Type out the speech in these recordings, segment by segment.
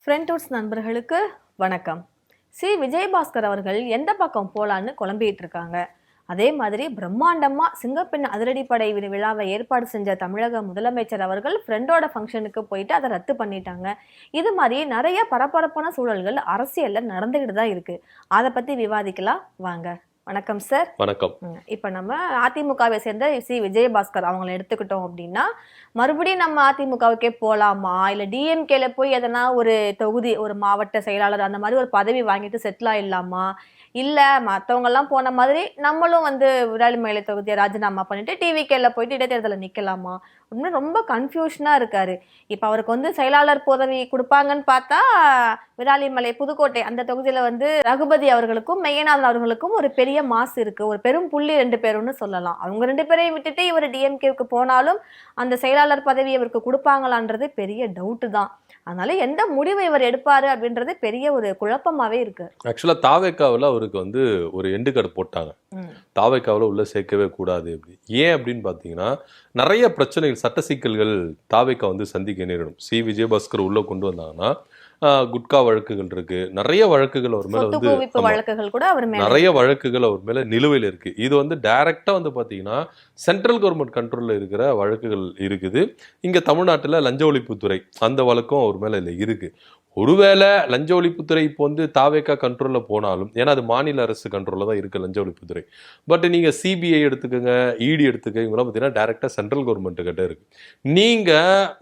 ஃப்ரெண்ட்வுட்ஸ் நண்பர்களுக்கு வணக்கம். விஜயபாஸ்கர் அவர்கள் எந்த பக்கம் போலான்னு குழம்பிட்டு இருக்காங்க. அதே மாதிரி பிரம்மாண்டமா சிங்கப்பெண் அதிரடிப்படை விழாவை ஏற்பாடு செஞ்ச தமிழக முதலமைச்சர் அவர்கள் ஃப்ரெண்டோட ஃபங்க்ஷனுக்கு போயிட்டு அதை ரத்து பண்ணிட்டாங்க. இது மாதிரி நிறைய பரபரப்பான சூழல்கள் அரசியல்ல நடந்துகிட்டு தான் இருக்கு. அதை பத்தி விவாதிக்கலாம் வாங்க. வணக்கம் சார். வணக்கம். இப்ப நம்ம அதிமுகவை சேர்ந்த விஜயபாஸ்கர் அவங்களை எடுத்துக்கிட்டோம் அப்படின்னா, மறுபடியும் நம்ம அதிமுகவுக்கே போலாமா, இல்ல டிஎம்கேல போய் எதனா ஒரு தொகுதி, ஒரு மாவட்ட செயலாளர் அந்த மாதிரி ஒரு பதவி வாங்கிட்டு செட்டில் ஆயிடலாமா, இல்ல மத்தவங்க எல்லாம் போன மாதிரி நம்மளும் விராலிமலை தொகுதியை ராஜினாமா பண்ணிட்டு டிவிகேல போயிட்டு இடைத்தேர்தலில் நிக்கலாமா? உண்மை ரொம்ப கன்ஃபியூஷனா இருக்காரு. இப்ப அவருக்கு செயலாளர் பதவி கொடுப்பாங்கன்னு பார்த்தா, விராலிமலை புதுக்கோட்டை அந்த தொகுதியில ரகுபதி அவர்களுக்கும் மெய்யநாதன் அவர்களுக்கும் ஒரு பெரிய மாசு இருக்கு. ஒரு பெரும் புள்ளி 2 பேருன்னு சொல்லலாம். அவங்க 2 பேரையும் விட்டுட்டு இவர் டிஎம்கேவுக்கு போனாலும் அந்த செயலாளர் பதவி இவருக்கு கொடுப்பாங்களான்றது பெரிய டவுட் தான். அதனால எந்த முடிவு இவர் எடுப்பாரு அப்படின்றது பெரிய ஒரு குழப்பமாவே இருக்கு. ஆக்சுவலா தாவேக்காவில் அவருக்கு ஒரு எண்டு கார்டு போட்டாங்க. தாவேக்காவில் உள்ள சேர்க்கவே கூடாது அப்படி. ஏன் அப்படின்னு பாத்தீங்கன்னா, நிறைய பிரச்சனைகள், சட்ட சிக்கல்கள் தாவேக்கா சந்திக்க நேரிடும். விஜயபாஸ்கர் உள்ள கொண்டு வந்தாங்கன்னா குட்கா வழக்குகள் இருக்கு, நிறைய வழக்குகள் அவர் மேல நிறைய வழக்குகள் அவர் மேல நிலுவையில் இருக்கு. இது டைரக்டா பாத்தீங்கன்னா சென்ட்ரல் கவர்மெண்ட் கண்ட்ரோல்ல இருக்கிற வழக்குகள் இருக்குது. இங்க தமிழ்நாட்டுல லஞ்ச ஒழிப்புத்துறை அந்த வழக்கும் அவர் மேல இருக்கு. ஒருவேளை லஞ்ச ஒழிப்புத்துறை இப்போ தாவேக்கா கண்ட்ரோல்ல போனாலும், ஏன்னா அது மாநில அரசு கண்ட்ரோல்ல தான் இருக்கு லஞ்ச ஒழிப்புத்துறை. பட் நீங்க சிபிஐ எடுத்துக்கோங்க, இடி எடுத்துக்க, இவங்கெல்லாம் பார்த்தீங்கன்னா டைரக்டா சென்ட்ரல் கவர்மெண்ட் கிட்ட இருக்கு. நீங்க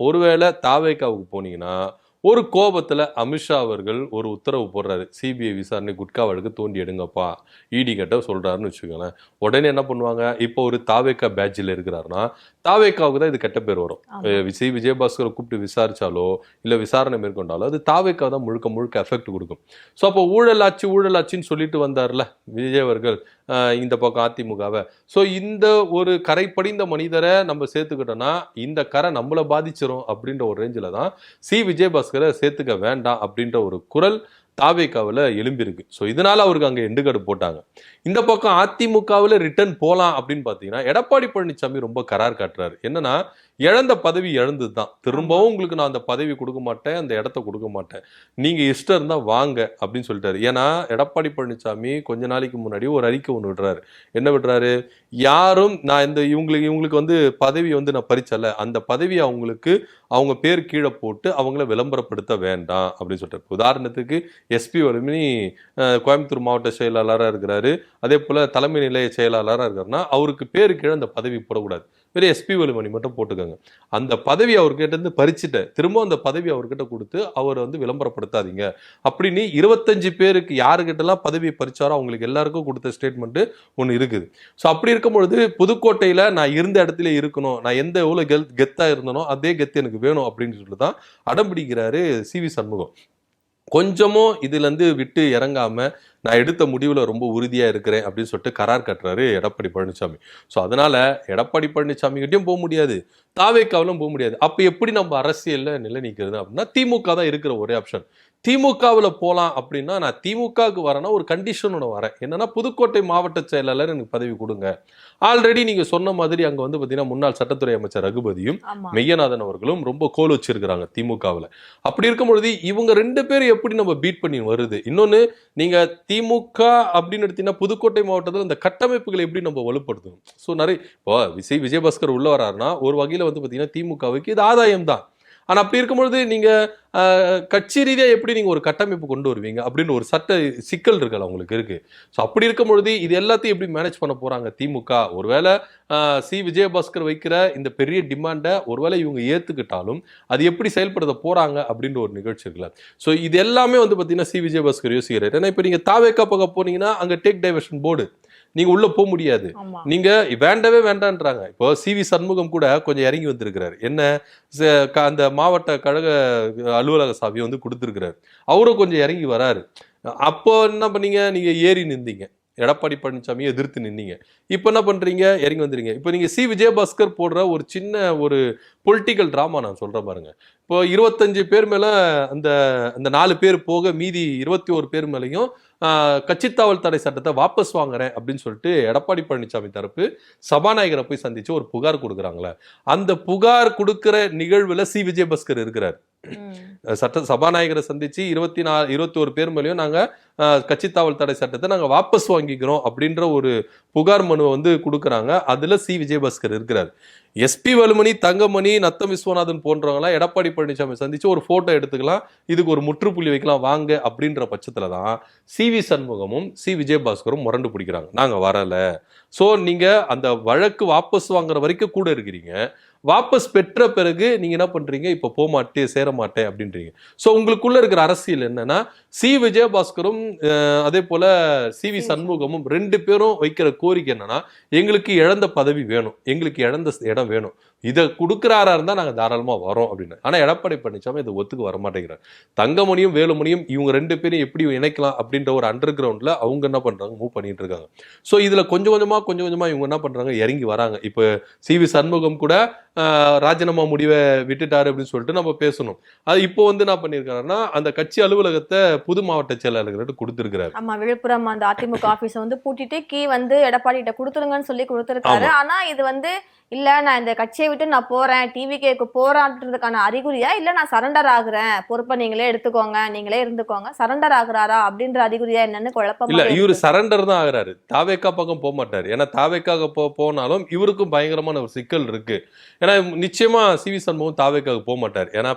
ஒருவேளை தாவேக்காவுக்கு போனீங்கன்னா ஒரு கோபத்துல அமித்ஷா அவர்கள் ஒரு உத்தரவு போடுறாரு, சிபிஐ விசாரணை குட்கா வழக்கு தோண்டி எடுங்கப்பா இடி கிட்ட சொல்றாருன்னு வச்சுக்கோங்களேன். உடனே என்ன பண்ணுவாங்க, இப்போ ஒரு தாவேக்கா பேட்ஜில் இருக்கிறாருன்னா தாவேக்காவுக்கு தான் இது கெட்ட பேர் வரும். விஜயபாஸ்கரை கூப்பிட்டு விசாரிச்சாலோ இல்ல விசாரணை மேற்கொண்டாலோ அது தாவேக்கா தான் முழுக்க முழுக்க எஃபெக்ட் கொடுக்கும். ஸோ அப்போ ஊழலாச்சின்னு சொல்லிட்டு வந்தார்ல விஜய் அவர்கள் இந்த பக்கம் அதிமுகவை. ஸோ இந்த ஒரு கரை படிந்த மனிதரை நம்ம சேர்த்துக்கிட்டோம்னா இந்த கரை நம்மளை பாதிச்சிரும் அப்படின்ற ஒரு ரேஞ்சில் தான் விஜயபாஸ்கரை சேர்த்துக்க வேண்டாம் அப்படின்ற ஒரு குரல் தாவேக்காவில் எழும்பியிருக்கு. ஸோ இதனால அவருக்கு அங்கே எண்டுகார்டு போட்டாங்க. இந்த பக்கம் அதிமுகவில் ரிட்டர்ன் போகலாம் அப்படின்னு பார்த்தீங்கன்னா எடப்பாடி பழனிசாமி ரொம்ப கரார் காட்டுறாரு. என்னன்னா, இழந்த பதவி இழந்தது தான், திரும்பவும் உங்களுக்கு நான் அந்த பதவி கொடுக்க மாட்டேன், அந்த இடத்த கொடுக்க மாட்டேன், நீங்க இஷ்டம் இருந்தா வாங்க அப்படின்னு சொல்லிட்டாரு. ஏன்னா எடப்பாடி பழனிசாமி கொஞ்ச நாளைக்கு முன்னாடி ஒரு அறிக்கை ஒன்று விடுறாரு. என்ன விடுறாரு, யாரும் நான் இவங்களுக்கு பதவி நான் பறிச்சல, அந்த பதவி அவங்களுக்கு அவங்க பேர் கீழே போட்டு அவங்கள விளம்பரப்படுத்த வேண்டாம் அப்படின்னு சொல்றாரு. உதாரணத்துக்கு எஸ்பி வலிமணி கோயம்புத்தூர் மாவட்ட செயலாளராக இருக்கிறாரு, அதே போல தலைமை நிலைய செயலாளராக இருக்காருன்னா அவருக்கு பேரு கீழே அந்த பதவி போடக்கூடாது, வெறும் எஸ்பி வலிமணி மட்டும் போட்டுக்கோங்க. அந்த பதவி அவர்கிட்ட பறிச்சுட்ட திரும்ப அந்த பதவி அவர்கிட்ட கொடுத்து அவர் விளம்பரப்படுத்தாதீங்க அப்படின்னு 25 பேருக்கு யாருக்கிட்டலாம் பதவியை பறிச்சாரோ அவங்களுக்கு எல்லாருக்கும் கொடுத்த ஸ்டேட்மெண்ட் ஒன்று இருக்குது. ஸோ அப்படி இருக்கும்பொழுது புதுக்கோட்டையில் நான் இருந்த இடத்துல இருக்கணும், நான் எவ்வளோ கெத்தாக இருந்தனோ அதே கெத்து எனக்கு வேணும் அப்படின்னு சொல்லிட்டு தான் அடம்பிடிக்கிறாரு சி.வி. சண்முகம். கொஞ்சமும் இதுல விட்டு இறங்காம நான் எடுத்த முடிவுல ரொம்ப உறுதியா இருக்கிறேன் அப்படின்னு சொல்லிட்டு கரார் கட்டுறாரு எடப்பாடி பழனிசாமி. ஸோ அதனால எடப்பாடி பழனிசாமி கிட்டையும் போக முடியாது, தாவேக்காவிலும் போக முடியாது. அப்ப எப்படி நம்ம அரசியல்ல நிலை நிற்கிறது அப்படின்னா திமுக தான் இருக்கிற ஒரே ஆப்ஷன். திமுகவில் போகலாம் அப்படின்னா, நான் திமுகவுக்கு வரேன்னா ஒரு கண்டிஷனோட வரேன். என்னன்னா, புதுக்கோட்டை மாவட்ட செயலாளர் எனக்கு பதவி கொடுங்க. ஆல்ரெடி நீங்க சொன்ன மாதிரி அங்க பார்த்தீங்கன்னா முன்னாள் சட்டத்துறை அமைச்சர் ரகுபதியும் மெய்யநாதன் அவர்களும் ரொம்ப கோல் வச்சிருக்கிறாங்க திமுகவில். அப்படி இருக்கும்பொழுது இவங்க 2 பேரும் எப்படி நம்ம பீட் பண்ணி வருது. இன்னொன்னு, நீங்க திமுக அப்படின்னு எடுத்தீங்கன்னா புதுக்கோட்டை மாவட்டத்தில் இந்த கட்டமைப்புகளை எப்படி நம்ம வலுப்படுத்தணும். ஸோ நிறைய இப்போ விஜயபாஸ்கர் உள்ள வராருன்னா ஒரு வகையில் பார்த்தீங்கன்னா திமுகவுக்கு இது ஆதாயம் தான். ஆனால் அப்படி இருக்கும்பொழுது நீங்க கட்சி ரீதியாக எப்படி நீங்க ஒரு கட்டமைப்பு கொண்டு வருவீங்க அப்படின்னு ஒரு சட்ட சிக்கல் இருக்குல்ல உங்களுக்கு இருக்கு. ஸோ அப்படி இருக்கும் பொழுது இது எல்லாத்தையும் எப்படி மேனேஜ் பண்ண போறாங்க திமுக? ஒருவேளை விஜயபாஸ்கர் வைக்கிற இந்த பெரிய டிமாண்டை ஒருவேளை இவங்க ஏத்துக்கிட்டாலும் அது எப்படி செயல்படுத்த போறாங்க அப்படின்ற ஒரு நிகழ்ச்சி இருக்குல்ல. ஸோ இது எல்லாமே பார்த்தீங்கன்னா விஜயபாஸ்கர் யோசிக்கிறார். ஏன்னா இப்போ நீங்க தாவேக்கா பக்கம் போனீங்கன்னா அங்க டேக் டைவர்ஷன் போர்டு, நீங்க உள்ள போக முடியாது, நீங்க வேண்டவே வேண்டான்றாங்க. இப்போ சி.வி. சண்முகம் கூட கொஞ்சம் இறங்கி வந்திருக்கிறாரு. என்ன, அந்த மாவட்ட கழக அலுவலக சாவி கொடுத்திருக்கிறாரு, அவரும் கொஞ்சம் இறங்கி வராரு. அப்போ என்ன பண்ணீங்க, நீங்க ஏறி நின்றீங்க, எடப்பாடி பழனிசாமியை எதிர்த்து நின்னீங்க. இப்போ என்ன பண்றீங்க, இறங்கி வந்துறீங்க. இப்போ நீங்க விஜயபாஸ்கர் போடுற ஒரு சின்ன ஒரு பொலிட்டிக்கல் டிராமா நான் சொல்றேன் பாருங்க. இப்போ 25 பேர் மேல அந்த 4 பேர் போக மீதி 21 பேர் மேலையும் கட்சித்தாவல் தடை சட்டத்தை வாபஸ் வாங்குறேன் அப்படின்னு சொல்லிட்டு எடப்பாடி பழனிசாமி தரப்பு சபாநாயகரை போய் சந்திச்சு ஒரு புகார் கொடுக்குறாங்களே, அந்த புகார் கொடுக்கிற நிகழ்வுல விஜயபாஸ்கர் இருக்கிறார். சட்ட சபாநாயகரை சந்திச்சு 21 பேர் மேலேயும் நாங்க கட்சி தாவல் தடை சட்டத்தை நாங்க வாபஸ் வாங்கிக்கிறோம் அப்படின்ற ஒரு புகார் மனுவை வந்து கொடுக்குறாங்க. அதுல சி விஜயபாஸ்கர் இருக்கிறார். எஸ்பி வேலுமணி, தங்கமணி, நத்தம் விஸ்வநாதன் போன்றவங்களாம் எடப்பாடி பழனிசாமி சந்திச்சு ஒரு போட்டோ எடுத்துக்கலாம், இதுக்கு ஒரு முற்றுப்புள்ளி வைக்கலாம் வாங்க அப்படின்ற பட்சத்துலதான் சி.வி. சண்முகமும் சி விஜயபாஸ்கரும் முரண்டு பிடிக்கிறாங்க. நாங்க வரல, சோ நீங்க அந்த வழக்கு வாபஸ் வாங்குற வரைக்கும் கூட இருக்கிறீங்க, வாபஸ் பெற்ற பிறகு நீங்க என்ன பண்றீங்க, இப்ப போக மாட்டேன் சேர மாட்டேன் அப்படின்றீங்க. சோ உங்களுக்குள்ள இருக்கிற அரசியல் என்னன்னா, சி விஜயபாஸ்கரும் அதே போல சி.வி. சண்முகமும் 2 பேரும் வைக்கிற கோரிக்கை என்னன்னா, எங்களுக்கு இழந்த பதவி வேணும், எங்களுக்கு இழந்த இடம் வேணும், இதை கொடுக்குறாரா இருந்தா நாங்க தாராளமா வரோம் அப்படின்னு. ஆனா எடப்பாடி பழனிசாமி இதை ஒத்துக்கு வர மாட்டேங்கிறார். தங்கமணியும் வேலுமணியும் இவங்க 2 பேரும் எப்படி இணைக்கலாம் அப்படின்ற ஒரு அண்டர் கிரவுண்ட்ல அவங்க என்ன பண்றாங்க, மூவ் பண்ணிட்டு இருக்காங்க. சோ இதுல கொஞ்சம் கொஞ்சமா இவங்க என்ன பண்றாங்க, இறங்கி வராங்க. இப்ப சி.வி. சண்முகம் கூட ராஜினாமா முடிவை விட்டுட்டாரு அப்படின்னு சொல்லிட்டு நம்ம பேசணும். அது இப்போ வந்து என்ன பண்ணிருக்காருன்னா, அந்த கட்சி அலுவலகத்தை புது மாவட்ட செயலாளர்கிட்ட கொடுத்திருக்கிறாரு. ஆமா, விழுப்புரம் அந்த அதிமுக ஆபீஸை வந்து பூட்டிட்டு கீ வந்து எடப்பாடி கிட்ட கொடுத்துருங்கன்னு சொல்லி கொடுத்திருக்காரு. ஆனா இது வந்து இல்ல நான் இந்த கட்சியை விட்டு நான் போறேன், டிவிகேக்கு போறான்றதுக்கான அறிகுறியா, இல்ல நான் சரண்டர் ஆகுறேன், பொறுப்பை நீங்களே எடுத்துக்கோங்க, நீங்களே இருந்துக்கோங்க, சரண்டர் ஆகுறாரா அப்படின்ற அறிகுறியா என்னன்னு குழப்பம். இல்ல, இவரு சரண்டர் தான் ஆகுறாரு, தாவேக்கா பக்கம் போக மாட்டாரு. ஏன்னா தாவேக்காக போனாலும் இவருக்கும் பயங்கரமான ஒரு சிக்கல் இருக்கு. ஏன்னா நிச்சயமா சி.வி. சண்முகம் தாவேக்காக போக மாட்டாரு. ஏன்னா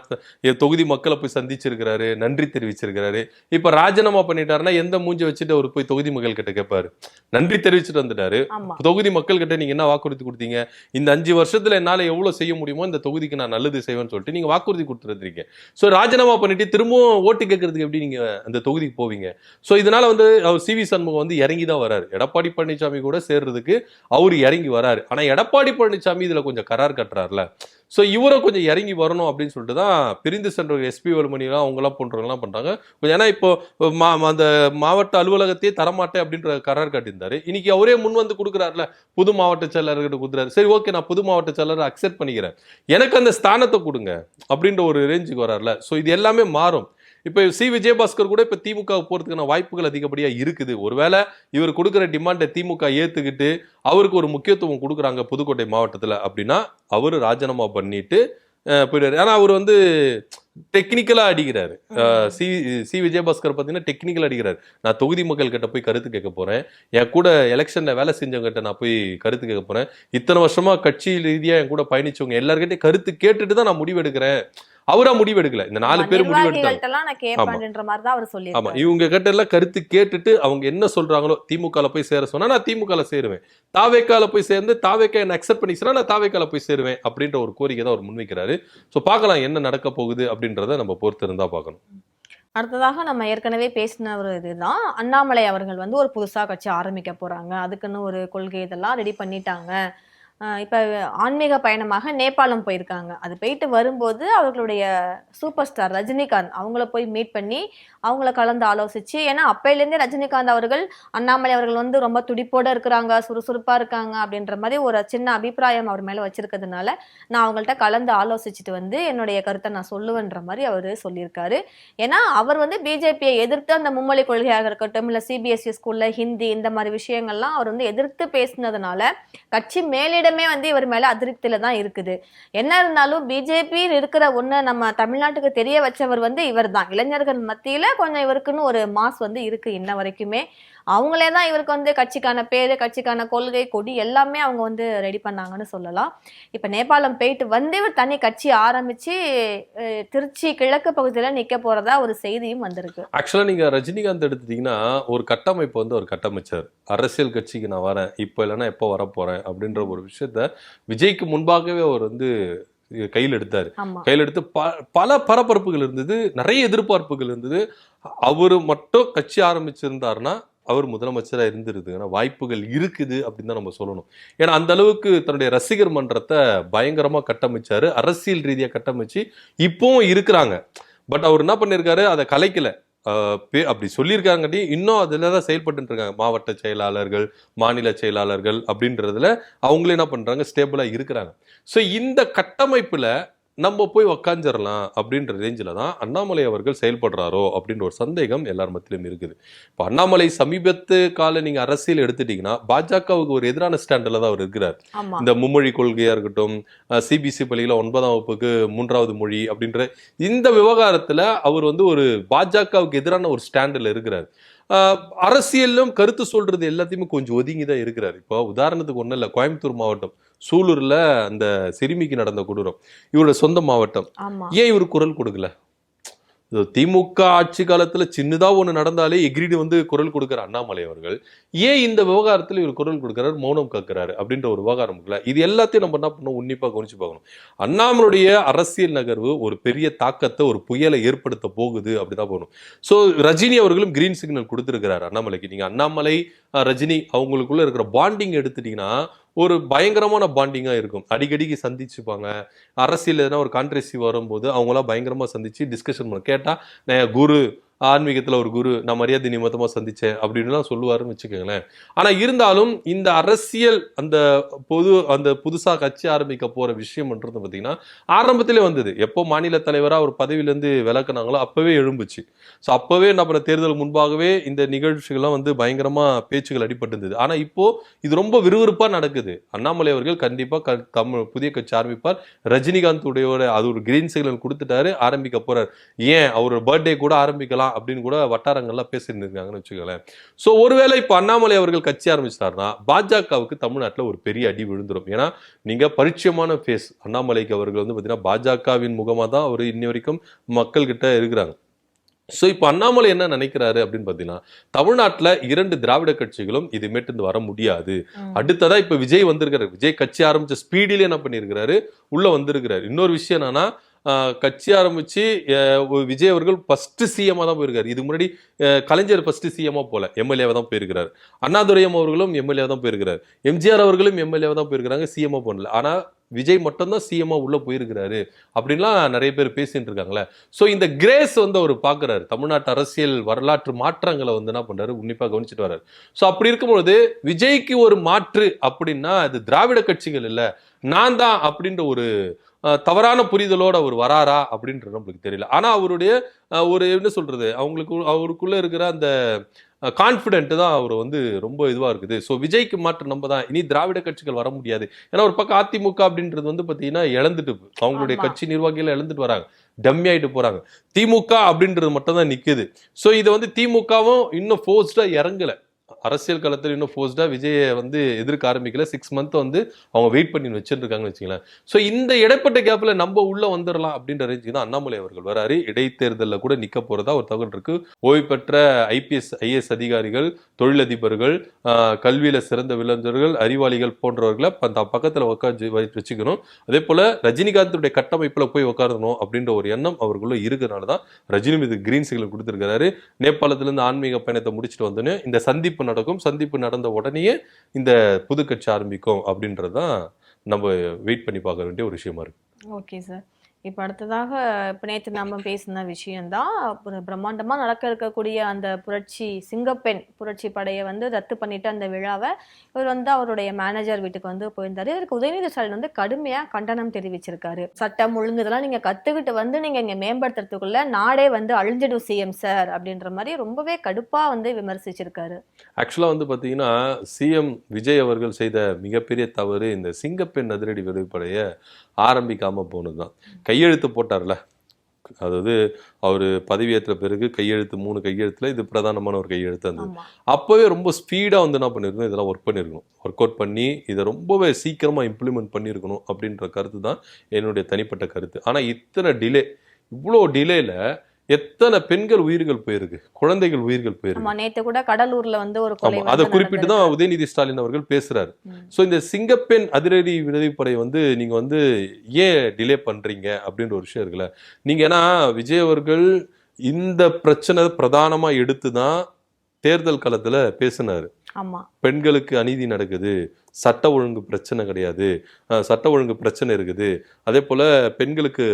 தொகுதி மக்களை போய் சந்திச்சிருக்கிறாரு, நன்றி தெரிவிச்சிருக்கிறாரு. இப்ப ராஜினாமா பண்ணிட்டாருன்னா எந்த மூஞ்சி வச்சுட்டு அவர் போய் தொகுதி மக்கள் கிட்ட கேட்பாரு? நன்றி தெரிவிச்சுட்டு வந்துட்டாரு. தொகுதி மக்கள் கிட்ட நீங்க என்ன வாக்குறுதி கொடுத்தீங்க, இந்த 5 வருஷத்துல என்னால எவ்வளவு செய்ய முடியுமோ இந்த தொகுதிக்கு நான் நல்லது செய்வேன்னு சொல்லிட்டு நீங்க வாக்குறுதி கொடுத்துருக்கீங்க. சோ ராஜினாமா பண்ணிட்டு திரும்பவும் ஓட்டு கேட்கறதுக்கு எப்படி நீங்க அந்த தொகுதிக்கு போவீங்க? சோ இதனால வந்து அவர் சி.வி. சண்முகம் வந்து இறங்கி தான் வராரு. எடப்பாடி பழனிசாமி கூட சேர்றதுக்கு அவரு இறங்கி வராரு. ஆனா எடப்பாடி பழனிசாமி இதுல கொஞ்சம் கரார் கட்டுறாருல, சோ இவரை கொஞ்சம் இறங்கி வரணும் அப்படின்னு சொல்லிட்டு தான் பிரிந்து சென்ற எஸ்பி வேலுமணிலாம் அவங்களாம் போன்றவங்கலாம் பண்றாங்க. ஏன்னா இப்போ அந்த மாவட்ட அலுவலகத்தையே தரமாட்டேன் அப்படின்ற கரார் காட்டியிருந்தாரு. இன்னைக்கு அவரே முன் வந்து கொடுக்குறாருல, புது மாவட்ட செயலாளர்கிட்ட கொடுக்குறாரு. சரி ஓகே, நான் புது மாவட்ட செயலரை அக்செப்ட் பண்ணிக்கிறேன், எனக்கு அந்த ஸ்தானத்தை கொடுங்க அப்படின்ற ஒரு ரேஞ்சுக்கு வராருல. சோ இது எல்லாமே மாறும். இப்ப சி விஜயபாஸ்கர் கூட இப்ப திமுக போறதுக்கான வாய்ப்புகள் அதிகப்படியா இருக்குது. ஒருவேளை இவர் கொடுக்குற டிமாண்டை திமுக ஏத்துக்கிட்டு அவருக்கு ஒரு முக்கியத்துவம் கொடுக்குறாங்க புதுக்கோட்டை மாவட்டத்துல அப்படின்னா, அவரு ராஜினாமா பண்ணிட்டு போயிடுறாரு. ஆனா அவர் வந்து டெக்னிக்கலா அடிக்கிறாரு. சி விஜயபாஸ்கர் பாத்தீங்கன்னா டெக்னிக்கலா அடிக்கிறாரு. நான் தொகுதி மக்கள் கிட்ட போய் கருத்து கேட்க போறேன், என் கூட எலெக்ஷன்ல வேலை செஞ்சவங்க கிட்ட நான் போய் கருத்து கேட்க போறேன், இத்தனை வருஷமா கட்சி ரீதியா என் கூட பயணிச்சவங்க எல்லார்கிட்டையும் கருத்து கேட்டுட்டு தான் நான் முடிவு எடுக்கிறேன். அவரா முடிவு எடுக்கல, இந்த 4 பேர் முடிவு எடுத்தாங்க. ஆமா, இவங்க கிட்ட எல்லாம் கருத்து கேட்டுட்டு அவங்க என்ன சொல்றாங்களோ, திமுக போய் சேர சொன்னா நான் திமுக சேருவேன், தாவேக்கால போய் சேர்ந்து தாவேக்கா என்ன அக்செப்ட் பண்ணிச்சுன்னா நான் தாவேக்கால போய் சேருவேன் அப்படின்ற ஒரு கோரிக்கை தான் அவர் முன்வைக்கிறாரு. சோ பார்க்கலாம் என்ன நடக்க போகுது அப்படின்றத நம்ம பொறுத்து இருந்தா பார்க்கணும். அடுத்ததாக நம்ம ஏற்கனவே பேசின ஒரு இதுதான், அண்ணாமலை அவர்கள் வந்து ஒரு புதுசா கட்சி ஆரம்பிக்க போறாங்க, அதுக்குன்னு ஒரு கொள்கை இதெல்லாம் ரெடி பண்ணிட்டாங்க. இப்போ ஆன்மீக பயணமாக நேபாளம் போயிருக்காங்க. அது போயிட்டு வரும்போது அவர்களுடைய சூப்பர் ஸ்டார் ரஜினிகாந்த் அவங்கள போய் மீட் பண்ணி அவங்கள கலந்து ஆலோசிச்சு, ஏன்னா அப்பையிலேருந்தே ரஜினிகாந்த் அவர்கள் அண்ணாமலை அவர்கள் வந்து ரொம்ப துடிப்போடு இருக்கிறாங்க, சுறுசுறுப்பாக இருக்காங்க அப்படின்ற மாதிரி ஒரு சின்ன அபிப்பிராயம் அவர் மேலே வச்சிருக்கிறதுனால நான் அவங்கள்ட்ட கலந்து ஆலோசிச்சுட்டு வந்து என்னுடைய கருத்தை நான் சொல்லுவேன்ற மாதிரி அவர் சொல்லியிருக்காரு. ஏன்னா அவர் வந்து பிஜேபியை எதிர்த்து அந்த மும்மொழி கொள்கையாக இருக்கட்டும், இல்லை சிபிஎஸ்இ ஸ்கூலில் ஹிந்தி இந்த மாதிரி விஷயங்கள்லாம் அவர் வந்து எதிர்த்து பேசினதுனால கட்சி மேலிட வந்து இவர் மேல அதிருப்தியில தான் இருக்குது. என்ன இருந்தாலும் பிஜேபி இருக்கிற ஒண்ணு நம்ம தமிழ்நாட்டுக்கு தெரிய வச்சவர் வந்து இவர் தான். இளைஞர்கள் மத்தியில கொஞ்சம் இவருக்குன்னு ஒரு மாஸ் வந்து இருக்கு இன்ன வரைக்குமே. அவங்களே தான் இவருக்கு வந்து கட்சிக்கான பேரு, கட்சிக்கான கொள்கை, கொடி எல்லாமே அவங்க வந்து ரெடி பண்ணாங்கன்னு சொல்லலாம். இப்ப நேபாளம் போயிட்டு வந்து இவர் தனி கட்சி ஆரம்பிச்சு திருச்சி கிழக்கு பகுதியில நிக்க போறதா ஒரு செய்தியும் வந்திருக்கு. ஆக்சுவலா நீங்க ரஜினிகாந்த் எடுத்துட்டீங்கன்னா ஒரு கட்டமைப்பு வந்து ஒரு கட்டமைச்சார். அரசியல் கட்சிக்கு நான் வரேன், இப்ப இல்லைன்னா எப்ப வர போறேன் அப்படின்ற ஒரு விஷயத்த விஜய்க்கு முன்பாகவே அவர் வந்து கையில் எடுத்தாரு. கையில் எடுத்து பல பரபரப்புகள் இருந்தது, நிறைய எதிர்பார்ப்புகள் இருந்தது. அவரு மட்டும் கட்சி ஆரம்பிச்சிருந்தாருன்னா அவர் முதலமைச்சரா இருந்திருதுன்னா வாய்ப்புகள் இருக்குது அப்படின்னு தான் நம்ம சொல்லணும். ஏன்னா அந்த அளவுக்கு தன்னுடைய ரசிகர் மன்றத்தை பயங்கரமா கட்டமைச்சாரு, அரசியல் ரீதியா கட்டமைச்சு இப்பவும் இருக்கிறாங்க. பட் அவர் என்ன பண்ணிருக்காரு, அதை கலைக்கல. அப்படி சொல்லியிருக்காங்கட்டி இன்னும் அதுலதான் செயல்பட்டு இருக்காங்க. மாவட்ட செயலாளர்கள், மாநில செயலாளர்கள் அப்படின்றதுல அவங்களே என்ன பண்றாங்க, ஸ்டேபிளா இருக்கிறாங்க. ஸோ இந்த கட்டமைப்புல நம்ம போய் உக்காந்துடலாம் அப்படின்ற ரேஞ்சில் தான் அண்ணாமலை அவர்கள் செயல்படுறாரோ அப்படின்ற ஒரு சந்தேகம் எல்லார் மத்தியிலும் இருக்குது. இப்போ அண்ணாமலை சமீபத்து கால நீங்க அரசியல் எடுத்துட்டீங்கன்னா பாஜகவுக்கு ஒரு எதிரான ஸ்டாண்டில் தான் அவர் இருக்கிறார். இந்த மும்மொழி கொள்கையா இருக்கட்டும், சிபிஎஸ்இ பள்ளியில 9ஆம் வகுப்புக்கு 3வது மொழி அப்படின்ற இந்த விவகாரத்துல அவர் வந்து ஒரு பாஜகவுக்கு எதிரான ஒரு ஸ்டாண்டில் இருக்கிறார். அரசியலும் கருத்து சொல்றது எல்லாத்தையுமே கொஞ்சம் ஒதுங்கி தான் இருக்கிறார். இப்போ உதாரணத்துக்கு ஒன்றும் இல்லை, கோயம்புத்தூர் மாவட்டம் சூலூர்ல அந்த சிறுமிக்கு நடந்த கொடூரம் இவரோட சொந்த மாவட்டம். ஏன் இவர் குரல் கொடுக்கல? திமுக ஆட்சி காலத்துல சின்னதா ஒண்ணு நடந்தாலே எகிரிடு வந்து குரல் கொடுக்கிற அண்ணாமலை அவர்கள் ஏன் இந்த விவகாரத்துல இவர் குரல் கொடுக்கிறாரு, மௌனம் காக்குறாரு அப்படின்ற ஒரு விவகாரம் இருக்குல்ல, இது எல்லாத்தையும் நம்ம என்ன பண்ணணும், உன்னிப்பா கவனிச்சு பார்க்கணும். அண்ணாமலுடைய அரசியல் நகர்வு ஒரு பெரிய தாக்கத்தை, ஒரு புயலை ஏற்படுத்த போகுது அப்படிதான் போகணும். ஸோ ரஜினி அவர்களும் கிரீன் சிக்னல் கொடுத்துருக்கிறாரு அண்ணாமலைக்கு. நீங்க அண்ணாமலை ரஜினி அவங்களுக்குள்ள இருக்கிற பாண்டிங் எடுத்துட்டீங்கன்னா ஒரு பயங்கரமான பாண்டிங்கா இருக்கும். அடிக்கடிக்கு சந்திச்சுப்பாங்க. அரசியல் எதனா ஒரு கான்ட்ரவர்சி வரும்போது அவங்களாம் பயங்கரமா சந்திச்சு டிஸ்கஷன் பண்ண கேட்டா, நான் குரு ஆன்மீகத்துல ஒரு குரு, நான் மரியாதை நிமித்தமா சந்திச்சேன் அப்படின்லாம் சொல்லுவாருன்னு வச்சுக்கோங்களேன். ஆனா இருந்தாலும் இந்த அரசியல் அந்த புதுசா கட்சி ஆரம்பிக்க போற விஷயம்ன்றது பாத்தீங்கன்னா ஆரம்பத்திலே வந்தது. எப்போ மாநில தலைவரா ஒரு பதவியிலேருந்து விலக்குனாங்களோ அப்பவே எழும்புச்சு. ஸோ அப்பவே நம்ம தேர்தல் முன்பாகவே இந்த நிகழ்ச்சிகள்லாம் வந்து பயங்கரமா பேச்சுகள் அடிபட்டிருந்தது. ஆனா இப்போ இது ரொம்ப விறுவிறுப்பா நடக்குது. அண்ணாமலை அவர்கள் கண்டிப்பா தமிழ் புதிய கட்சி ஆரம்பிப்பார். ரஜினிகாந்த் உடையோட அது ஒரு கிரீன் சிக்னல் கொடுத்துட்டாரு, ஆரம்பிக்க போறார். ஏன் அவரோட பர்த்டே கூட ஆரம்பிக்கலாம் அப்படின்னு கூட வட்டாரங்கள்லாம் பேசிட்டு இருக்காங்கன்னு வச்சுக்கோங்களேன். ஸோ ஒருவேளை இப்போ அண்ணாமலை அவர்கள் கட்சி ஆரம்பிச்சிட்டாருன்னா பாஜகவுக்கு தமிழ்நாட்டில் ஒரு பெரிய அடி விழுந்துடும். ஏன்னா நீங்க பரிச்சயமான ஃபேஸ் அண்ணாமலைக்கு அவர்கள் வந்து பார்த்தீங்கன்னா பாஜகவின் முகமாக தான் அவர் இன்னி வரைக்கும் மக்கள் கிட்ட இருக்கிறாங்க. ஸோ இப்போ அண்ணாமலை என்ன நினைக்கிறாரு அப்படின்னு பார்த்தீங்கன்னா, தமிழ்நாட்டில் 2 திராவிட கட்சிகளும் இதுமேட்டு வர முடியாது. அடுத்ததா இப்போ விஜய் வந்திருக்காரு. விஜய் கட்சி ஆரம்பிச்ச ஸ்பீடிலே என்ன பண்ணியிருக்கிறாரு, உள்ள வந்திருக்கிறாரு. இன்னொரு விஷயம் என்னன்னா, கட்சி ஆரம்பிச்சு விஜய் அவர்கள் ஃபர்ஸ்ட் சிஎம்மா தான் போயிருக்காரு. இதுக்கு முன்னாடி கலைஞர் ஃபர்ஸ்ட் சிஎம்மா போல எம்எல்ஏவா தான் போயிருக்கிறார். அண்ணாதுரையம் அவர்களும் எம்எல்ஏ தான் போயிருக்கிறார். எம்ஜிஆர் அவர்களும் எம்எல்ஏவா தான் போயிருக்கிறாங்க, சிஎம்மா போனல. ஆனா விஜய் மட்டும்தான் சிஎம்மா உள்ள போயிருக்கிறாரு அப்படின்லாம் நிறைய பேர் பேசிட்டு இருக்காங்களே. ஸோ இந்த கிரேஸ் வந்து அவர் பாக்குறாரு. தமிழ்நாட்டு அரசியல் வரலாற்று மாற்றங்களை வந்து என்ன பண்றாரு, உன்னிப்பா கவனிச்சுட்டு வர்றாரு. ஸோ அப்படி இருக்கும்பொழுது விஜய்க்கு ஒரு மாற்று அப்படின்னா அது திராவிட கட்சிகள் இல்லை, நான் தான் அப்படின்ற ஒரு தவறான புரிதலோட அவர் வராரா அப்படின்றது நம்மளுக்கு தெரியல. ஆனா அவருடைய ஒரு என்ன சொல்றது, அவருக்குள்ள இருக்கிற அந்த கான்ஃபிடென்ட் தான் அவர் வந்து ரொம்ப இதுவா இருக்குது. ஸோ விஜய்க்கு மாற்று நம்ம தான், இனி திராவிட கட்சிகள் வர முடியாது. ஏன்னா ஒரு பக்கம் அதிமுக அப்படின்றது வந்து பார்த்தீங்கன்னா இழந்துட்டு, அவங்களுடைய கட்சி நிர்வாகிகள் இழந்துட்டு வராங்க, டம்மி ஆயிட்டு போறாங்க. திமுக அப்படின்றது மட்டும் தான் நிக்குது. ஸோ இது வந்து திமுகவும் இன்னும் ஃபோர்ஸ்டா இறங்கல, அரசியல் களத்தில் இன்னும் ஃபோர்ஸ்டா விஜயை வந்து எதிர்க்க ஆரம்பிக்கல. 6 மந்த் வந்து அவங்க வெயிட் பண்ணி வச்சிருக்காங்கன்னு வச்சுங்களேன். ஸோ இந்த இடைப்பட்ட கேப்ல நம்ம உள்ள வந்துடலாம் அப்படின்ற ரேஞ்சுக்கு தான் அண்ணாமலை அவர்கள் வராரு. இடைத்தேர்தலில் கூட நிக்க போறதா ஒரு தகவல் இருக்கு. ஓய்வு பெற்ற ஐபிஎஸ் ஐஏஎஸ் அதிகாரிகள், தொழிலதிபர்கள், கல்வியில சிறந்த விளைஞர்கள், அறிவாளிகள் போன்றவர்களை அந்த பக்கத்துல உட்காந்து வச்சுக்கணும். அதே போல ரஜினிகாந்துடைய கட்டமைப்புல போய் உட்காரணும் அப்படின்ற ஒரு எண்ணம் அவர்களுள்ள இருக்கிறனால தான் ரஜினி மீது கிரீன் சிக்னல் கொடுத்திருக்கிறாரு. நேபாளத்திலிருந்து ஆன்மீக பயணத்தை முடிச்சுட்டு வந்தோன்னு இந்த சந்திப்பு நடக்கும். சந்திப்பு நடந்த உடனேயே இந்த புது கட்சி ஆரம்பிக்கும் அப்படின்றதான் நம்ம வெயிட் பண்ணி பார்க்க வேண்டிய ஒரு விஷயமா இருக்கு. Okay sir. இப்போ அடுத்ததாக இப்போ நேற்று நம்ம பேசின விஷயம்தான், பிரம்மாண்டமாக நடக்க இருக்கக்கூடிய அந்த புரட்சி சிங்கப்பெண் புரட்சி படையை வந்து ரத்து பண்ணிட்டு அந்த விழாவை இவர் வந்து அவருடைய மேனேஜர் வீட்டுக்கு வந்து போயிருந்தாரு. இதுக்கு உதயநிதி ஸ்டாலின் வந்து கடுமையாக கண்டனம் தெரிவிச்சிருக்காரு. சட்டம் ஒழுங்கு இதெல்லாம் நீங்கள் கற்றுக்கிட்டு வந்து நீங்கள் இங்கே மேம்படுத்துறதுக்குள்ள நாடே வந்து அழிஞ்சிடும் சிஎம் சார் அப்படின்ற மாதிரி ரொம்பவே கடுப்பாக வந்து விமர்சிச்சிருக்காரு. ஆக்சுவலாக வந்து பார்த்தீங்கன்னா சிஎம் விஜய் அவர்கள் செய்த மிகப்பெரிய தவறு இந்த சிங்கப்பெண் அதிரடி விடுதலைப்படையை ஆரம்பிக்காம போனதுதான். கையெழுத்து போட்டார்ல, அதாவது அவரு பதவியேற்ற பிறகு கையெழுத்து 3 கையெழுத்துல இது பிரதானமான ஒரு கையெழுத்து இருந்தது. அப்பவே ரொம்ப ஸ்பீடா வந்து என்ன பண்ணிருக்கணும், இதெல்லாம் ஒர்க் பண்ணிருக்கணும், ஒர்க் அவுட் பண்ணி இதை ரொம்பவே சீக்கிரமா இம்ப்ளிமெண்ட் பண்ணிருக்கணும் அப்படின்ற கருத்து தான் என்னுடைய தனிப்பட்ட கருத்து. ஆனா இத்தனை டிலே, இவ்வளோ டிலேல எத்தனை பெண்கள் உயிர்கள் போயிருக்கு, குழந்தைகள் உயிர்கள் போயிருக்கு. நேத்து கூட கடலூர்ல வந்து ஒரு கொலை, அதை குறிப்பிட்டு தான் உதயநிதி ஸ்டாலின் அவர்கள் பேசுறாரு. சோ இந்த சிங்கப்பெண் அதிரடி விடுதலைப்படை வந்து நீங்க வந்து ஏன் டிலே பண்றீங்க அப்படின்ற ஒரு விஷயம் இருக்குல்ல. நீங்க ஏன்னா விஜய் அவர்கள் இந்த பிரச்சனை பிரதானமா எடுத்துதான் தேர்தல் களத்துல பேசினாரு. பெண்களுக்கு அநீதி நடக்குது, சட்ட ஒழுங்கு பிரச்சனை கிடையாது, சட்ட ஒழுங்கு பிரச்சனை இருக்குது, அதே போல பெண்களுக்கு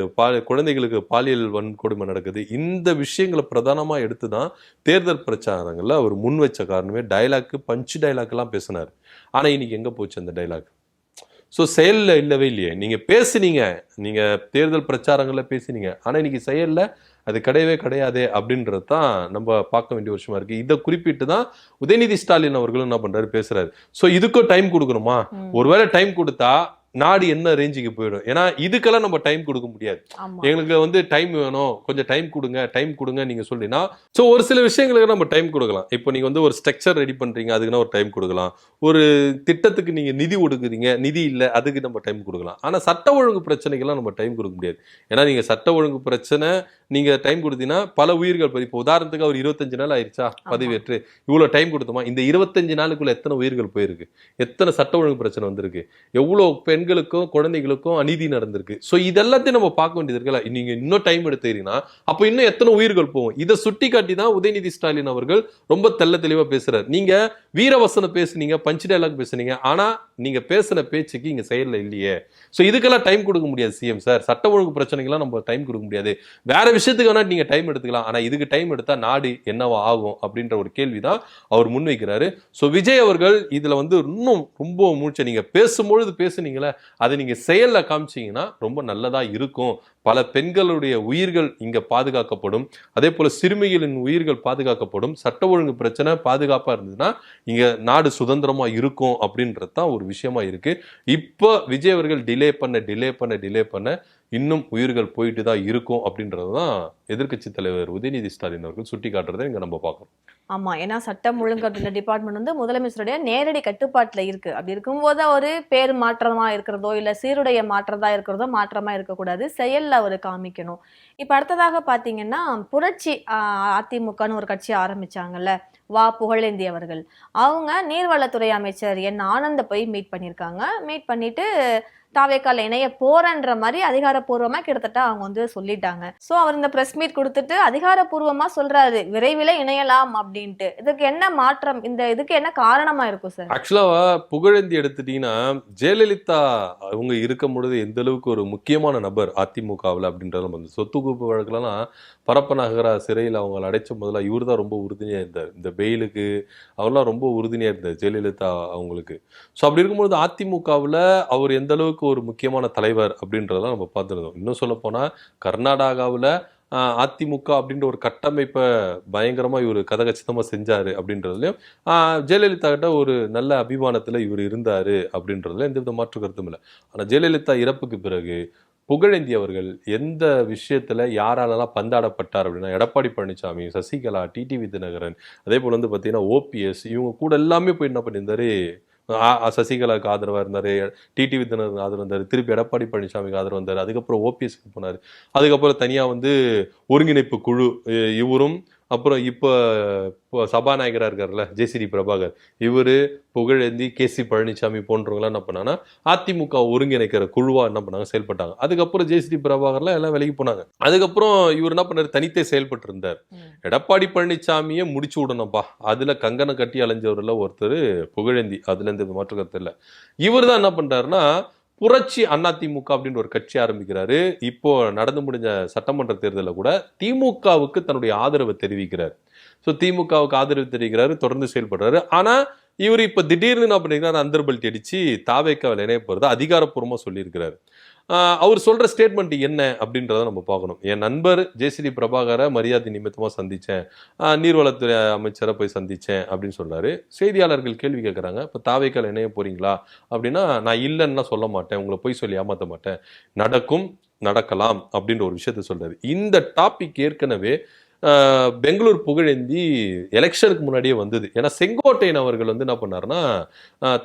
குழந்தைகளுக்கு பாலியல் வன்கொடுமை நடக்குது. இந்த விஷயங்களை பிரதானமா எடுத்துதான் தேர்தல் பிரச்சாரங்கள்ல அவர் முன் வச்ச காரணமே டைலாக், பஞ்ச் டைலாக் எல்லாம் பேசினார். ஆனா இன்னைக்கு எங்க போச்சு அந்த டைலாக்? ஸோ செயலில் இல்லவே இல்லையே. நீங்கள் பேசுனீங்க, நீங்கள் தேர்தல் பிரச்சாரங்களில் பேசினீங்க, ஆனால் இன்னைக்கு செயலில் அது கிடையவே கிடையாது அப்படின்றது தான் நம்ம பார்க்க வேண்டிய விஷயமா இருக்கு. இதை குறிப்பிட்டு தான் உதயநிதி ஸ்டாலின் அவர்களும் என்ன பண்றாரு, பேசுறாரு. ஸோ இதுக்கும் டைம் கொடுக்கணுமா? ஒருவேளை டைம் கொடுத்தா நாடு என்ன ரேஞ்சுக்கு போயிடும். ஏன்னா இதுக்கெல்லாம் நம்ம டைம் கொடுக்க முடியாது. எங்களுக்கு வந்து டைம் வேணும், கொஞ்சம் டைம் கொடுங்க நீங்க சொல்லினா, ஸோ ஒரு சில விஷயங்களுக்கு நம்ம டைம் கொடுக்கலாம். இப்போ நீங்க வந்து ஒரு ஸ்ட்ரக்சர் ரெடி பண்றீங்க, அதுக்குன்னா ஒரு டைம் கொடுக்கலாம். ஒரு திட்டத்துக்கு நீங்க நிதி ஒடுக்குறீங்க, நிதி இல்லை, அதுக்கு நம்ம டைம் கொடுக்கலாம். ஆனா சட்ட ஒழுங்கு பிரச்சனைக்கெல்லாம் நம்ம டைம் கொடுக்க முடியாது. ஏன்னா நீங்க சட்ட ஒழுங்கு பிரச்சனை நீங்க டைம் கொடுத்தீங்கன்னா பல உயிர்கள் போய், இப்போ உதாரணத்துக்கு அவர் 25 நாள் ஆயிடுச்சா பதவியேற்று, இவ்வளவு டைம் கொடுத்தோமா, இந்த 25 நாளுக்குள்ள எத்தனை உயிர்கள் போயிருக்கு, எத்தனை சட்ட ஒழுங்கு பிரச்சனை வந்திருக்கு, எவ்வளவு பெண்களுக்கும் குழந்தைகளுக்கும் அநீதி நடந்திருக்கு. ஸோ இதெல்லாத்தையும் நம்ம பார்க்க வேண்டியது இருக்குல்ல. நீங்க இன்னும் டைம் எடுத்துக்கிறீங்கன்னா அப்போ இன்னும் எத்தனை உயிர்கள் போகும். இதை சுட்டி காட்டி தான் உதயநிதி ஸ்டாலின் அவர்கள் ரொம்ப தெள்ள தெளிவா பேசுறாரு. நீங்க வீரவசனம் பேசுனீங்க, பஞ்ச் டயலாக் பேசுனீங்க, ஆனா நீங்க பேசின பேச்சுக்கு இங்க செயல்ல இல்லையே. ஸோ இதுக்கெல்லாம் டைம் கொடுக்க முடியாது சிஎம் சார். சட்ட ஒழுங்கு பிரச்சனைக்கெல்லாம் நம்ம டைம் கொடுக்க முடியாது. வேற விஷயத்துக்கு வேணா நீங்க டைம் எடுத்துக்கலாம், ஆனா இதுக்கு டைம் எடுத்தா நாடு என்னவா ஆகும் அப்படின்ற ஒரு கேள்விதான் அவர் முன்வைக்கிறாரு. ஸோ விஜய் அவர்கள் இதுல வந்து இன்னும் ரொம்ப மூச்சை, நீங்க பேசும்பொழுது பேசுனீங்களே, அதை நீங்க செயல்ல காமிச்சீங்கன்னா ரொம்ப நல்லதா இருக்கும். பல பெண்களுடைய உயிர்கள் இங்க பாதுகாக்கப்படும், அதே போல சிறுமிகளின் உயிர்கள் பாதுகாக்கப்படும், சட்ட ஒழுங்கு பிரச்சனை பாதுகாப்பா இருந்ததுன்னா இங்க நாடு சுதந்திரமா இருக்கும் அப்படின்றது தான் ஒரு விஷயமா இருக்கு. இப்போ விஜய் அவர்கள் டிலே பண்ண இன்னும் உயிர்கள் போயிட்டு தான் இருக்கும் அப்படின்றதுதான் எதிர்க்கட்சி தலைவர் உதயநிதி ஸ்டாலின் அவர்கள் சுட்டி காட்டுறதை இங்க நம்ம பார்க்கறோம். ஆமா, ஏன்னா சட்டம் ஒழுங்கு அப்படின்ற டிபார்ட்மெண்ட் வந்து முதலமைச்சருடைய நேரடி கட்டுப்பாட்டுல இருக்கு. அப்படி இருக்கும்போது ஒரு பேர் மாற்றமா இருக்கிறதோ இல்ல சீருடைய மாற்றதா இருக்கிறதோ மாற்றமா இருக்கக்கூடாது, செயல்ல அவரு காமிக்கணும். இப்ப அடுத்ததாக பாத்தீங்கன்னா புரட்சி அதிமுகன்னு ஒரு கட்சி ஆரம்பிச்சாங்கல்ல, வா புகழேந்தி அவர்கள், அவங்க நீர்வளத்துறை அமைச்சர் என் ஆனந்த போய் மீட் பண்ணியிருக்காங்க. மீட் பண்ணிட்டு தாவேக்கால இணைய போறன்ற மாதிரி அதிகாரப்பூர்வமா கிட்டத்தட்ட அவங்க வந்து சொல்லிட்டாங்க. சோ அவர் இந்த பிரஸ் மீட் கொடுத்துட்டு அதிகாரப்பூர்வமா சொல்றாரு விரைவில் இணையலாம் அப்படின்ட்டு. இதுக்கு என்ன மாற்றம், இந்த இதுக்கு என்ன காரணமா இருக்கும் சார்? ஆக்சுவலா புகழேந்தி எடுத்துட்டீங்கன்னா, ஜெயலலிதா அவங்க இருக்கும் பொழுது எந்த அளவுக்கு ஒரு முக்கியமான நபர் அதிமுகவில் அப்படின்றது நம்ம சொத்து குவிப்பு வழக்குலாம் பரப்பநகர சிறையில் அவங்களை அடைச்ச முதல்ல இவர் தான் ரொம்ப உறுதுணையா இருந்தார். இந்த பெயிலுக்கு அவர்லாம் ரொம்ப உறுதுணையா இருந்தார் ஜெயலலிதா அவங்களுக்கு. ஸோ அப்படி இருக்கும்பொழுது அதிமுகவில் அவர் எந்த அளவுக்கு ஒரு முக்கியமான தலைவர் அப்படின்றதெல்லாம் நம்ம பார்த்துருந்தோம். இன்னும் சொல்ல போனா கர்நாடகாவில் அதிமுக அப்படின்ற ஒரு கட்டமைப்பை பயங்கரமா இவர் கதகச்சிதமா செஞ்சாரு அப்படின்றதுலயும் ஜெயலலிதா கிட்ட ஒரு நல்ல அபிமானத்துல இவர் இருந்தாரு அப்படின்றதுல எந்த வித மாற்று கருத்தும் இல்லை. ஆனா ஜெயலலிதா இறப்புக்கு பிறகு புகழேந்தி அவர்கள் எந்த விஷயத்துல யாராலலாம் பந்தாடப்பட்டார் அப்படின்னா, எடப்பாடி பழனிசாமி, சசிகலா, டிடிவி தினகரன், அதே போல வந்து பார்த்தீங்கன்னா ஓபிஎஸ், இவங்க கூட எல்லாமே போய் என்ன பண்ணியிருந்தாரு, சசிகலாவுக்கு ஆதரவாக இருந்தார், டிடிவி தினகரன் ஆதரவு இருந்தார், திருப்பி எடப்பாடி பழனிசாமிக்கு ஆதரவு வந்தார், அதுக்கப்புறம் ஓபிஎஸ்க்கு போனார், அதுக்கப்புறம் தனியாக வந்து ஒருங்கிணைப்பு குழு இவரும், அப்புறம் இப்போ சபாநாயகராக இருக்கார்ல ஜேசிடி பிரபாகர், இவர், புகழேந்தி, கேசி பழனிசாமி போன்றவங்களாம் என்ன பண்ணாங்கன்னா அதிமுக ஒருங்கிணைக்கிற குழுவா என்ன பண்ணாங்க, செயல்பட்டாங்க. அதுக்கப்புறம் ஜேசிடி பிரபாகர்லாம் எல்லாம் விலகி போனாங்க. அதுக்கப்புறம் இவர் என்ன பண்ணாரு, தனித்தே செயல்பட்டு இருந்தார். எடப்பாடி பழனிசாமியை முடிச்சு விடணும்ப்பா, அதுல கங்கனை கட்டி அலைஞ்சவர்ல ஒருத்தர் புகழேந்தி, அதுல இருந்து மாற்று கருத்து இல்லை. இவர் தான் என்ன பண்றாருன்னா புரட்சி அதிமுக அப்படின்னு ஒரு கட்சி ஆரம்பிக்கிறாரு. இப்போ நடந்து முடிஞ்ச சட்டமன்ற தேர்தலில் கூட திமுகவுக்கு தன்னுடைய ஆதரவை தெரிவிக்கிறார். ஸோ திமுகவுக்கு ஆதரவு தெரிவிக்கிறாரு, தொடர்ந்து செயல்படுறாரு. ஆனா இவர் இப்ப திடீர்னு என்ன பண்ணிக்கிறாரு, அந்தர்பல்ட்டி அடிச்சு தாவேக்காவில் இணைய போறதை அதிகாரப்பூர்வமா சொல்லியிருக்கிறாரு. அவர் சொல்ற ஸ்டேட்மெண்ட் என்ன அப்படின்றத நம்ம பார்க்கணும். என் நண்பர் ஜேசிடி பிரபாகரை மரியாதை நிமித்தமா சந்திச்சேன், நீர்வளத்துறை அமைச்சரை போய் சந்திச்சேன் அப்படின்னு சொல்றாரு. செய்தியாளர்கள் கேள்வி கேட்கறாங்க, இப்போ தாவேக்கால இணைய போறீங்களா அப்படின்னா, நான் இல்லைன்னா சொல்ல மாட்டேன், உங்களை போய் சொல்லி ஏமாத்த மாட்டேன், நடக்கும் நடக்கலாம் அப்படின்ற ஒரு விஷயத்த சொல்றாரு. இந்த டாபிக் ஏற்கனவே பெங்களூர் புகழேந்தி எலெக்ஷனுக்கு முன்னாடியே வந்தது. ஏன்னா செங்கோட்டையன் அவர்கள் வந்து என்ன பண்ணாருன்னா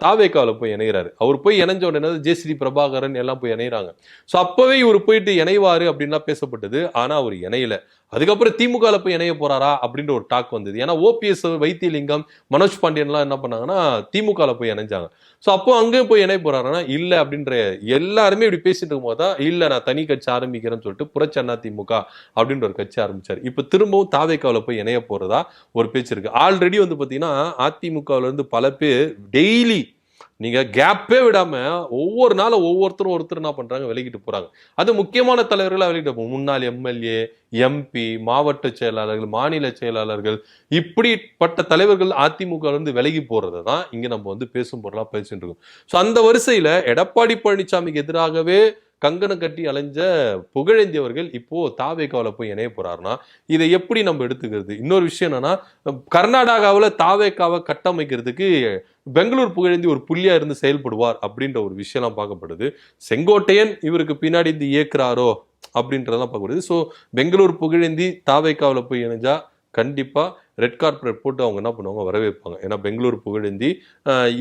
தாவேக்காவில் போய் இணைகிறாரு. அவர் போய் இணைஞ்ச உடனே ஜேசிடி பிரபாகரன் எல்லாம் போய் இணைகிறாங்க. ஸோ அப்பவே இவர் போயிட்டு இணைவாரு அப்படின்லாம் பேசப்பட்டது. ஆனா அவர் இணையல. அதுக்கப்புறம் திமுகல போய் இணைய போறாரா அப்படின்ற ஒரு டாக் வந்தது. ஏன்னா ஓபிஎஸ், வைத்தியலிங்கம், மனோஜ் பாண்டியன்லாம் என்ன பண்ணாங்கன்னா திமுகல போய் இணைஞ்சாங்க. ஸோ அப்போ அங்கேயும் போய் இணைய போறாருன்னா இல்லை அப்படின்ற எல்லாருமே இப்படி பேசிட்டு இருக்கும் போது தான் இல்லை நான் தனி கட்சி ஆரம்பிக்கிறேன்னு சொல்லிட்டு புரட்சி அதிமுக அப்படின்ற ஒரு கட்சி ஆரம்பிச்சார். இப்போ திரும்பவும் தாவேக்காவில் போய் இணைய போறதா ஒரு பேச்சு இருக்கு. ஆல்ரெடி வந்து பார்த்தீங்கன்னா அதிமுகவில் இருந்து பல பேர் டெய்லி நீங்க கேப்பே விடாம ஒவ்வொரு நாளும் ஒருத்தர் என்ன பண்றாங்க, விலகிட்டு போறாங்க. அது முக்கியமான தலைவர்களா விலகிட்டு முன்னாள் எம்எல்ஏ, எம்பி, மாவட்ட செயலாளர்கள், மாநில செயலாளர்கள், இப்படிப்பட்ட தலைவர்கள் அதிமுக இருந்து விலகி போறதை தான் இங்க நம்ம வந்து பேசும் பொருளா பேசிட்டு இருக்கோம். ஸோ அந்த வரிசையில எடப்பாடி பழனிசாமிக்கு எதிராகவே கங்கணம் கட்டி அலைஞ்ச புகழேந்தி அவர்கள் இப்போ தாவேகாவுல போய் இணைய போறாருன்னா இதை எப்படி நம்ம எடுத்துக்கிறது? இன்னொரு விஷயம் என்னன்னா, கர்நாடகாவில் தாவேகாவை கட்டமைக்கிறதுக்கு பெங்களூர் புகழேந்தி ஒரு புள்ளியா இருந்து செயல்படுவார் அப்படின்ற ஒரு விஷயம்லாம் பார்க்கப்படுது. செங்கோட்டையன் இவருக்கு பின்னாடி இருந்து இயக்குறாரோ அப்படின்றதெல்லாம் பார்க்கப்படுது. ஸோ பெங்களூர் புகழேந்தி தாவேகாவில் போய் இணைஞ்சா கண்டிப்பா ரெட் கார்பரேட் போட்டு அவங்க என்ன பண்ணுவாங்க, வரவேற்பாங்க. ஏன்னா பெங்களூர் புகழேந்தி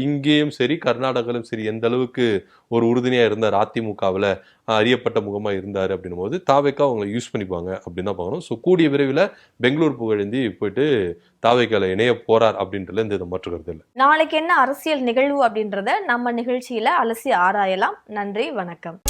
இங்கேயும் சரி கர்நாடகாவிலும் சரி எந்த அளவுக்கு ஒரு உறுதுணையா இருந்தார், அதிமுகவில் அறியப்பட்ட முகமா இருந்தார் அப்படின்னும் போது தாவேக்கா அவங்களை யூஸ் பண்ணிப்பாங்க அப்படின்னு தான் பார்க்கணும். ஸோ கூடிய விரைவில் பெங்களூர் புகழேந்தி போயிட்டு தாவேக்கால இணைய போறார் அப்படின்றதுல எந்த மாற்றுக்கிறது இல்லை. நாளைக்கு என்ன அரசியல் நிகழ்வு அப்படின்றத நம்ம நிகழ்ச்சியில அலசி ஆராயலாம். நன்றி, வணக்கம்.